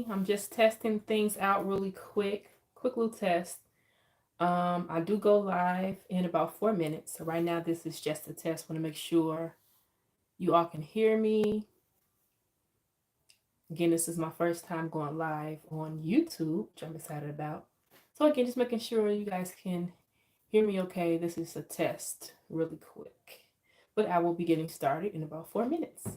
I'm just testing things out really quick little test. I do go live in about 4 minutes. So right now this is just a test. Want to make sure you all can hear me. Again, this is my first time going live on YouTube, which I'm excited about. So again, just making sure you guys can hear me okay. This is a test really quick. But I will be getting started in about 4 minutes.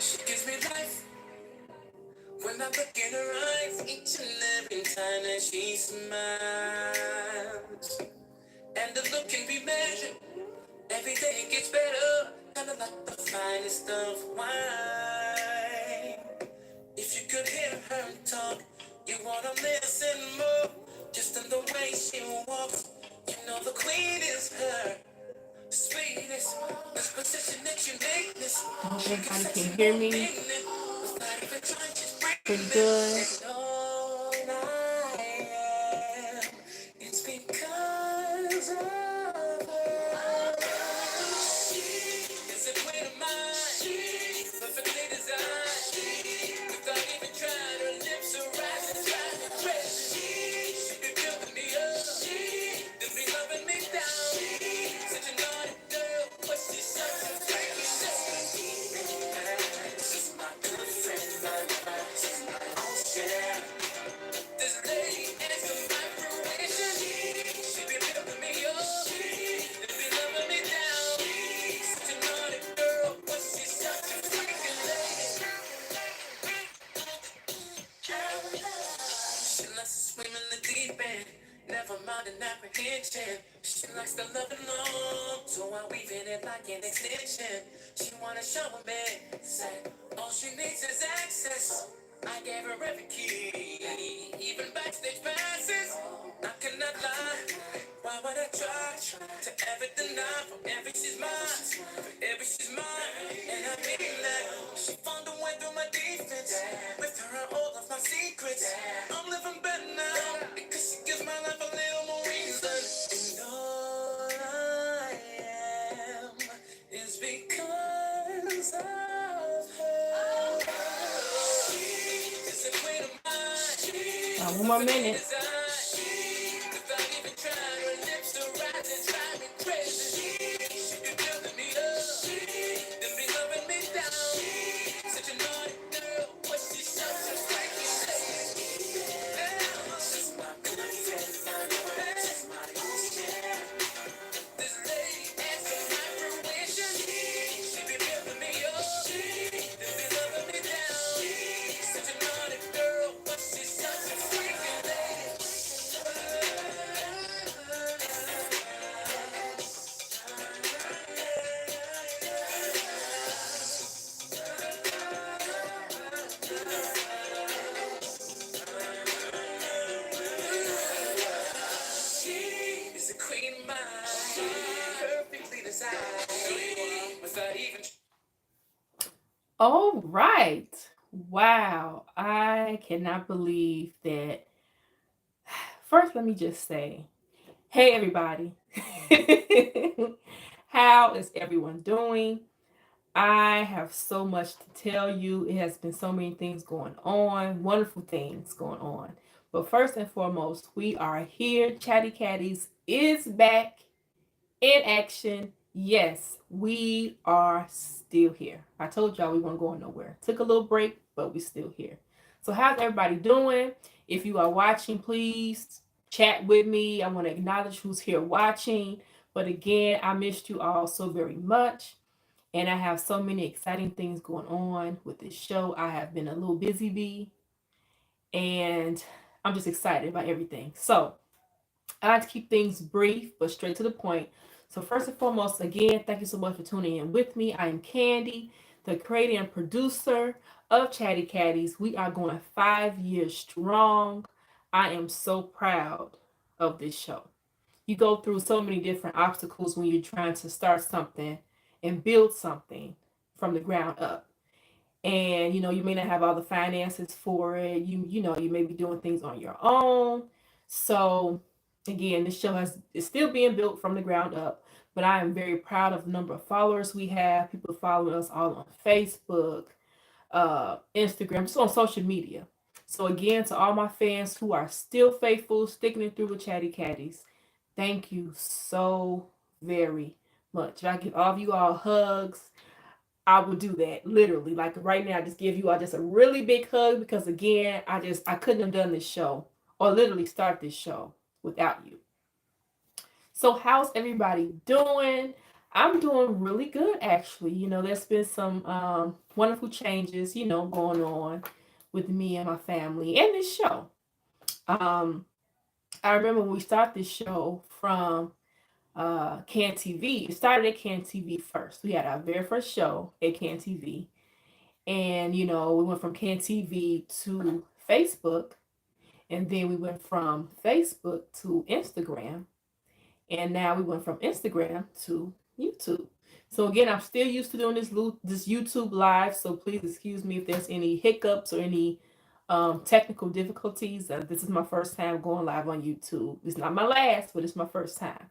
She gives me life when I look in her eyes each and every time that she smiles. And the look can be measured. Every day it gets better. Kinda like the finest of wine. If you could hear her talk, you wanna listen more. Just in the way she walks, you know the queen is her. Sweetness, this position that you make this. I hope everybody can hear me. Pretty good. It's because of her. It's a queen of mine. Perfectly designed. Without even trying, her lips are rising, driving crazy. She be building me up. Then be loving me down. Such a naughty girl, but she's such a freaky she's my good friend, my friend. She's my ocean. This lady is my fruition. She be building me up. Then be loving me down. Such a naughty girl, but she's such a freaky lady. She likes to swim in the deep end, never mind an apprehension. She likes to love and long, so I weave in it like an extension. She wanna show me, say, all she needs is access. I gave her every key, even backstage passes. I cannot lie, why would I try to ever deny? For every she's mine, for every she's mine, and I mean that. She found a way through my defense, with her I all of my secrets. I'm living better now, because she gives my life a little more reason. And all I am is because of her. She's a queen of mine. 1 more minute. Without even trying, her lips are rising, drive me crazy. She be building me up, then be loving me down. Such a naughty girl, but she's such a freaky lady. She's my good friend, my girl. She's my ocean. This lady has my fruition. She be building me up, then be loving me down. Such a naughty girl, but she's such a freaky lady. She is the queen of mine, perfectly designed, without even. All right. Wow. I cannot believe that. First, let me just say, hey, everybody. How is everyone doing? I have so much to tell you. It has been so many things going on, wonderful things going on. But first and foremost, we are here. Chatty Catties is back in action. Yes, we are still here. I told y'all we weren't going nowhere. Took a little break, but we still here. So how's everybody doing? If you are watching, please chat with me. I want to acknowledge who's here watching. But again, I missed you all so very much. And I have so many exciting things going on with this show. I have been a little busy bee. And I'm just excited about everything. So I like to keep things brief but straight to the point. So, first and foremost, again, thank you so much for tuning in with me. I am Candy, the creator and producer of Chatty Catties. We are going 5 years strong. I am so proud of this show. You go through so many different obstacles when you're trying to start something and build something from the ground up. And you may not have all the finances for it. You may be doing things on your own. So again, this show is still being built from the ground up. But I am very proud of the number of followers we have. People following us all on Facebook, Instagram, just on social media. So again, to all my fans who are still faithful, sticking it through with Chatty Catties, thank you so very much. If I give all of you all hugs, I will do that literally. Like right now, I just give you all just a really big hug because again, I couldn't have done this show or literally start this show without you. So how's everybody doing? I'm doing really good actually. There's been some wonderful changes, going on with me and my family and this show. Um, I remember when we started this show from Can TV. It started at Can TV first. We had our very first show at Can TV. And we went from Can TV to Facebook, and then we went from Facebook to Instagram, and now we went from Instagram to YouTube. So again, I'm still used to doing this YouTube live, so please excuse me if there's any hiccups or any technical difficulties. This is my first time going live on YouTube. It's not my last, but it's my first time.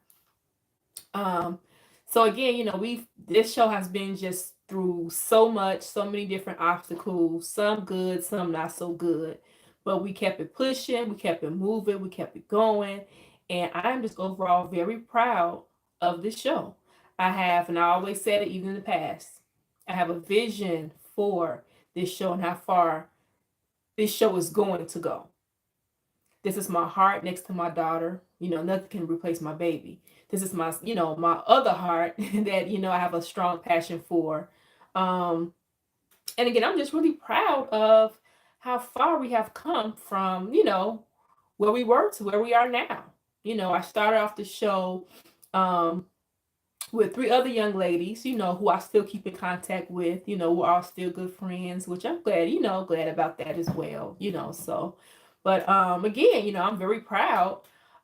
Um, so again, we've this show has been just through so much, so many different obstacles, some good, some not so good. But we kept it pushing, we kept it moving, we kept it going. And I'm just overall very proud of this show. I have, and I always said it even in the past, I have a vision for this show and how far this show is going to go. This is my heart next to my daughter. Nothing can replace my baby. This is my other heart that, I have a strong passion for. Um, and again, I'm just really proud of how far we have come from, where we were to where we are now. I started off the show um, with three other young ladies, who I still keep in contact with. We're all still good friends, which I'm glad, glad about that as well, so. But again, I'm very proud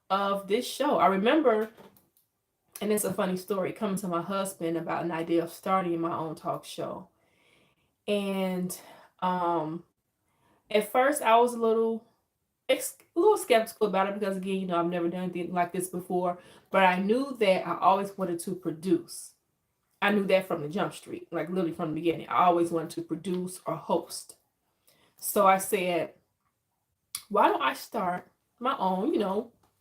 of this show. I remember, and it's a funny story, coming to my husband about an idea of starting my own talk show. And um, at first, I was a little skeptical about it because again, I've never done anything like this before. But I knew that I always wanted to produce. I knew that from the jump street, like literally from the beginning. I always wanted to produce or host. So I said, why don't I start my own,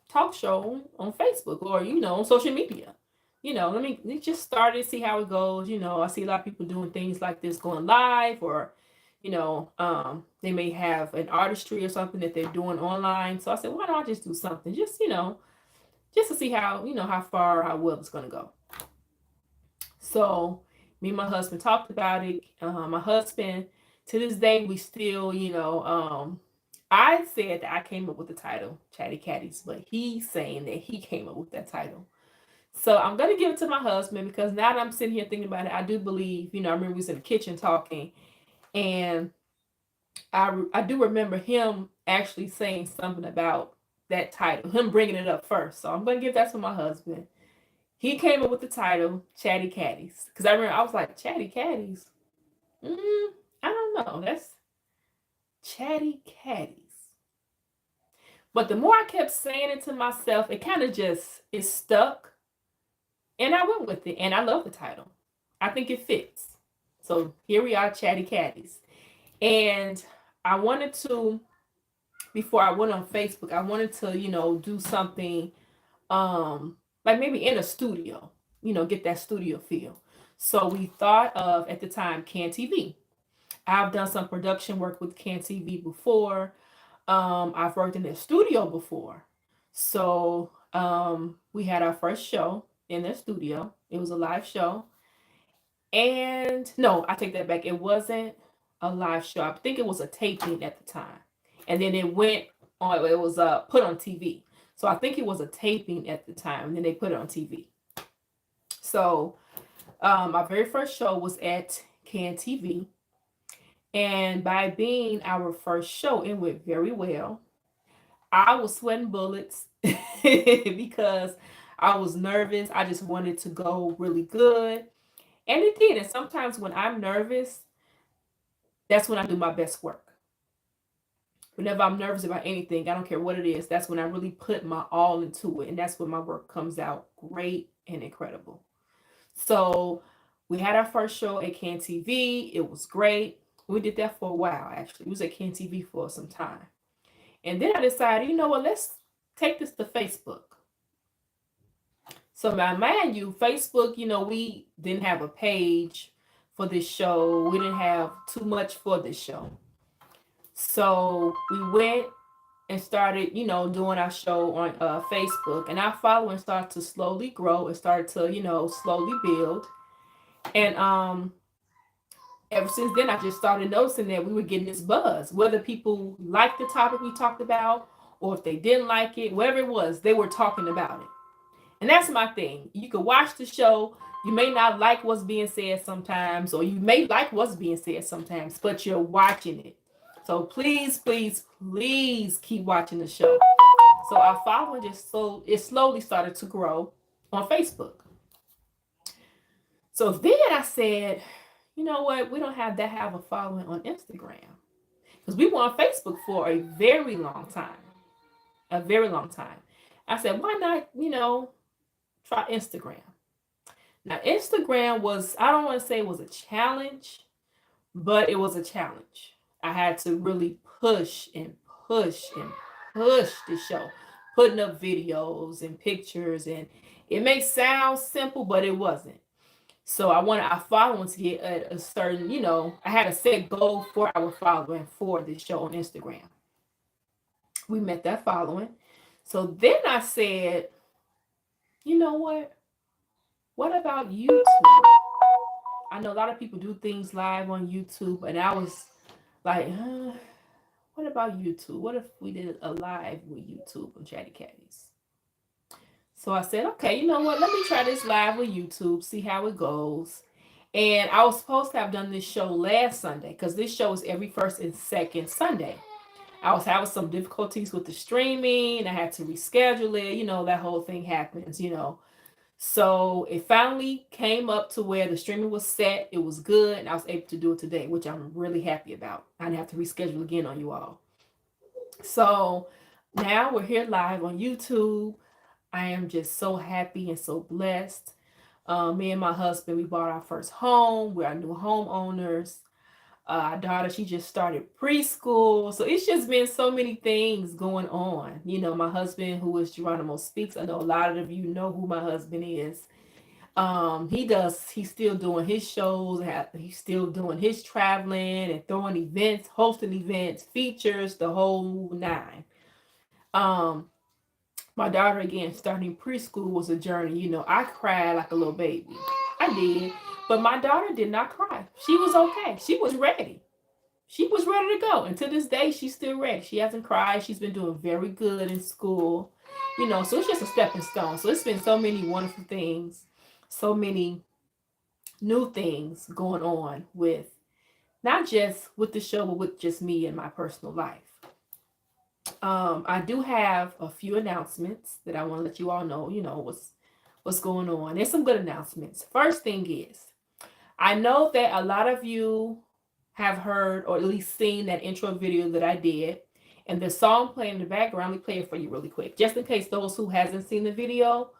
talk show on Facebook or, on social media? Let me just start it, see how it goes. I see a lot of people doing things like this going live or, they may have an artistry or something that they're doing online. So I said, why don't I just do something? Just to see how far, how well it's going to go. So me and my husband talked about it. My husband, to this day, we still, I said that I came up with the title, Chatty Catties, but he's saying that he came up with that title. So I'm gonna give it to my husband because now that I'm sitting here thinking about it, I do believe, I remember we was in the kitchen talking, and I do remember him actually saying something about that title, him bringing it up first. So I'm gonna give that to my husband. He came up with the title Chatty Catties because I remember I was like Chatty Catties. I don't know. That's Chatty Catties. But the more I kept saying it to myself, it kind of just it stuck, and I went with it. And I love the title. I think it fits. So here we are, Chatty Catties, and I wanted to before I went on Facebook, I wanted to do something like maybe in a studio, get that studio feel. So we thought of at the time Can TV. I've done some production work with Can TV before. I've worked in their studio before. So we had our first show in their studio. It was a live show. And no, I take that back. It wasn't a live show. I think it was a taping at the time. And then it went on, it was put on TV. So I think it was a taping at the time. And then they put it on TV. So my very first show was at Can TV. And by being our first show, it went very well. I was sweating bullets because I was nervous. I just wanted to go really good. And it did. And sometimes when I'm nervous, that's when I do my best work. Whenever I'm nervous about anything, I don't care what it is, that's when I really put my all into it. And that's when my work comes out great and incredible. So we had our first show at Can TV. It was great. We did that for a while, actually. We was at Can TV for some time. And then I decided, you know what, let's take this to Facebook. So now, mind you, Facebook, we didn't have a page for this show. We didn't have too much for this show. So we went and started, doing our show on Facebook. And our following started to slowly grow. It started to, slowly build. And ever since then, I just started noticing that we were getting this buzz. Whether people liked the topic we talked about or if they didn't like it, whatever it was, they were talking about it. And that's my thing. You could watch the show. You may not like what's being said sometimes, or you may like what's being said sometimes, but you're watching it. So please, please, please keep watching the show. So our following it slowly started to grow on Facebook. So then I said, you know what? We don't have a following on Instagram because we were on Facebook for a very long time. A very long time. I said, why not, try Instagram? Now, Instagram was, I don't want to say it was a challenge, but it was a challenge. I had to really push and push and push the show, putting up videos and pictures. And it may sound simple, but it wasn't. So I wanted our following to get a certain, I had a set goal for our following for this show on Instagram. We met that following. So then I said, you know what? What about YouTube? I know a lot of people do things live on YouTube, and I was like, what about YouTube? What if we did a live with YouTube on Chatty Catties? So I said, okay, you know what? Let me try this live with YouTube, see how it goes. And I was supposed to have done this show last Sunday because this show is every first and second Sunday. I was having some difficulties with the streaming. I had to reschedule it. That whole thing happens. So it finally came up to where the streaming was set. It was good. And I was able to do it today, which I'm really happy about. I didn't have to reschedule again on you all. So now we're here live on YouTube. I am just so happy and so blessed. Me and my husband, we bought our first home. We're our new homeowners. Our daughter, she just started preschool. So it's just been so many things going on. My husband, who is Geronimo Speaks, I know a lot of you know who my husband is. He's still doing his shows. He's still doing his traveling and throwing events, hosting events, features, the whole nine. My daughter, again, starting preschool was a journey. I cried like a little baby. I did. But my daughter did not cry. She was okay. She was ready. She was ready to go. And to this day, she's still ready. She hasn't cried. She's been doing very good in school. So it's just a stepping stone. So it's been so many wonderful things, so many new things going on with not just with the show, but with just me and my personal life. I do have a few announcements that I want to let you all know, what's going on. There's some good announcements. First thing is, I know that a lot of you have heard or at least seen that intro video that I did. And the song playing in the background, let me play it for you really quick. Just in case those who hasn't seen the video,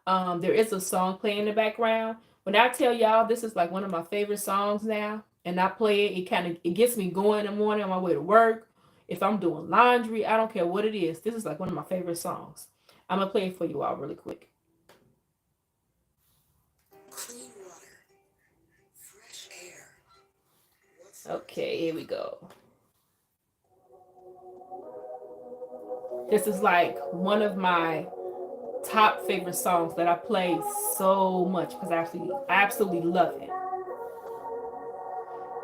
there is a song playing in the background. When I tell y'all this is like one of my favorite songs now, and I play it, it gets me going in the morning on my way to work. If I'm doing laundry, I don't care what it is. This is like one of my favorite songs. I'm going to play it for you all really quick. Clean water, fresh air. Okay, here we go. This is like one of my top favorite songs that I play so much because I absolutely love it.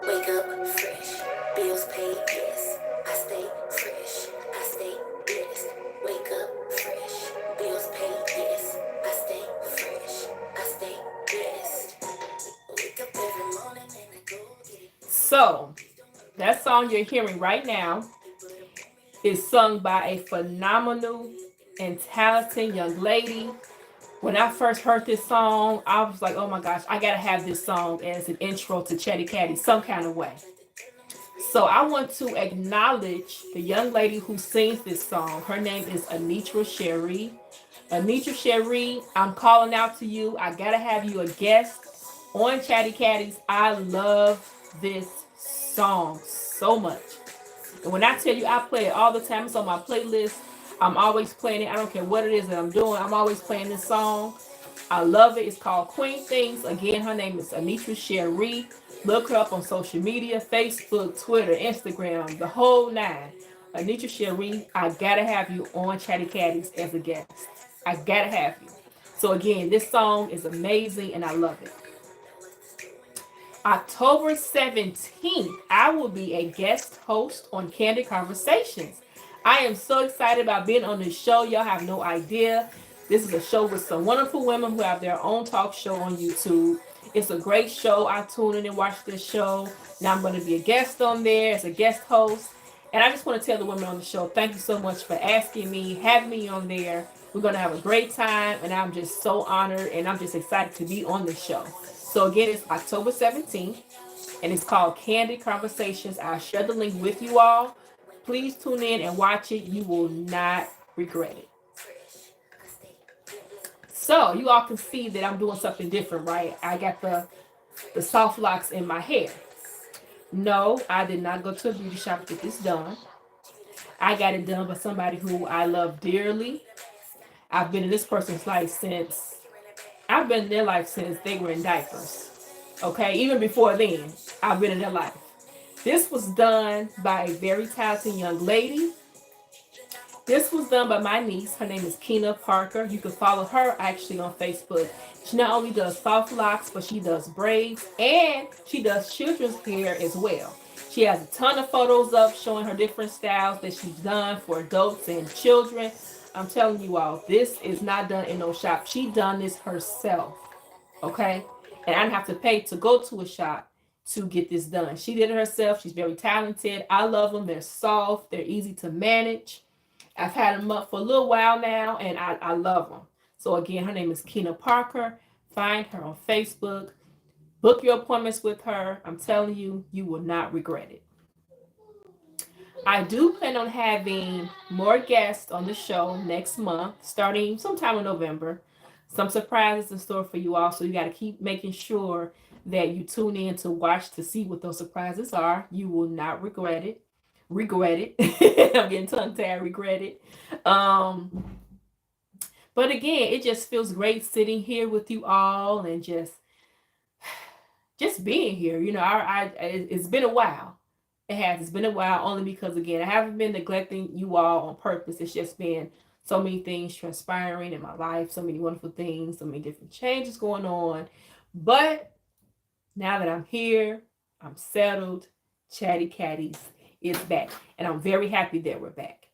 Wake up fresh, bills paid, yes. I stay fresh, I stay blessed. Wake up fresh, bills paid, yes. I stay fresh, I stay blessed. Wake up every morning and I go get it. So, that song you're hearing right now is sung by a phenomenal and talented young lady When I first heard this song, I was like, oh my gosh, I gotta have this song as an intro to Chatty Catties some kind of way. So I want to acknowledge the young lady who sings this song. Her name is Anitra Cherie. Anitra Cherie, I'm calling out to you. I gotta have you a guest on Chatty Catties. I love this song so much. And when I tell you I play it all the time, it's on my playlist. I'm always playing it. I don't care what it is that I'm doing. I'm always playing this song. I love it. It's called Queen Things. Again, her name is Anitra Cherie. Look her up on social media, Facebook, Twitter, Instagram, the whole nine. Anitra Cherie, I gotta have you on Chatty Catties as a guest. I gotta have you. So again, this song is amazing and I love it. October 17th, I will be a guest host on Candid Conversations. I am so excited about being on this show. Y'all have no idea. This is a show with some wonderful women who have their own talk show on YouTube. It's a great show. I tune in and watch this show. Now I'm going to be a guest on there as a guest host. And I just want to tell the women on the show, thank you so much for asking me, having me on there. We're going to have a great time. And I'm just so honored and I'm just excited to be on this show. So again, it's October 17th and it's called Candid Conversations. I'll share the link with you all. Please tune in and watch it. You will not regret it. So you all can see that I'm doing something different, right? I got the soft locks in my hair. No, I did not go to a beauty shop to get this done. I got it done by somebody who I love dearly. I've been in this person's life since they were in diapers. Okay, even before then, I've been in their life. This was done by a very talented young lady. This was done by my niece. Her name is Keena Parker. You can follow her actually on Facebook. She not only does soft locks, but she does braids and she does children's hair as well. She has a ton of photos up showing her different styles that she's done for adults and children. I'm telling you all, this is not done in no shop. She done this herself, okay? And I didn't have to pay to go to a shop to get this done. She did it herself. She's very talented. I love them. They're soft. They're easy to manage. I've had them up for a little while now, and I love them. So again, her name is Keena Parker. Find her on Facebook. Book your appointments with her. I'm telling you, you will not regret it. I do plan on having more guests on the show next month, starting sometime in November. Some surprises in store for you all, so you got to keep making sure that you tune in to watch to see what those surprises are. You will not regret it. I'm getting tongue tied. Regret it. But again, it just feels great sitting here with you all and just being here. You know, it's been a while. It has. It's been a while only because, again, I haven't been neglecting you all on purpose. It's just been so many things transpiring in my life, so many wonderful things, so many different changes going on. But now that I'm here, I'm settled, Chatty Catties is back. And I'm very happy that we're back.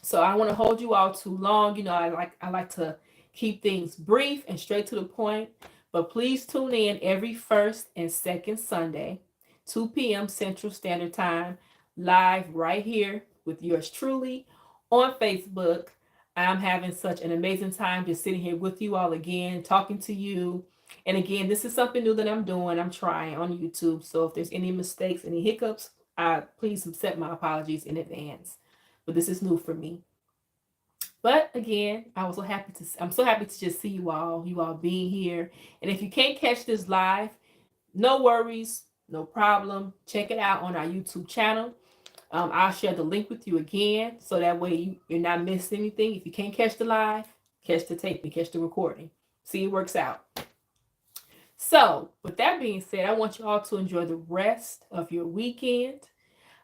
So I don't want to hold you all too long. You know, I like to keep things brief and straight to the point. But please tune in every first and second Sunday, 2 p.m. Central Standard Time, live right here with yours truly on Facebook. I'm having such an amazing time just sitting here with you all again, talking to you. And again, this is something new that I'm doing. I'm trying on YouTube. So if there's any mistakes, any hiccups, please accept my apologies in advance. But this is new for me. But again, I'm so happy to just see you all being here. And if you can't catch this live, no worries, no problem. Check it out on our YouTube channel. I'll share the link with you again, so that way you're not missing anything. If you can't catch the live, catch the tape and catch the recording. See, it works out. So, with that being said, I want you all to enjoy the rest of your weekend.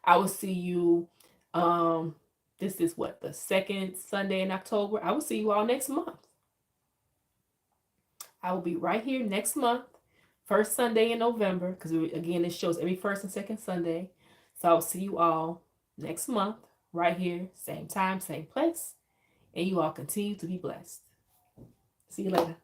I will see you. This is the second Sunday in October. I will see you all next month. I will be right here next month, first Sunday in November, because again, this shows every first and second Sunday. So I'll see you all next month, right here, same time, same place. And you all continue to be blessed. See you later.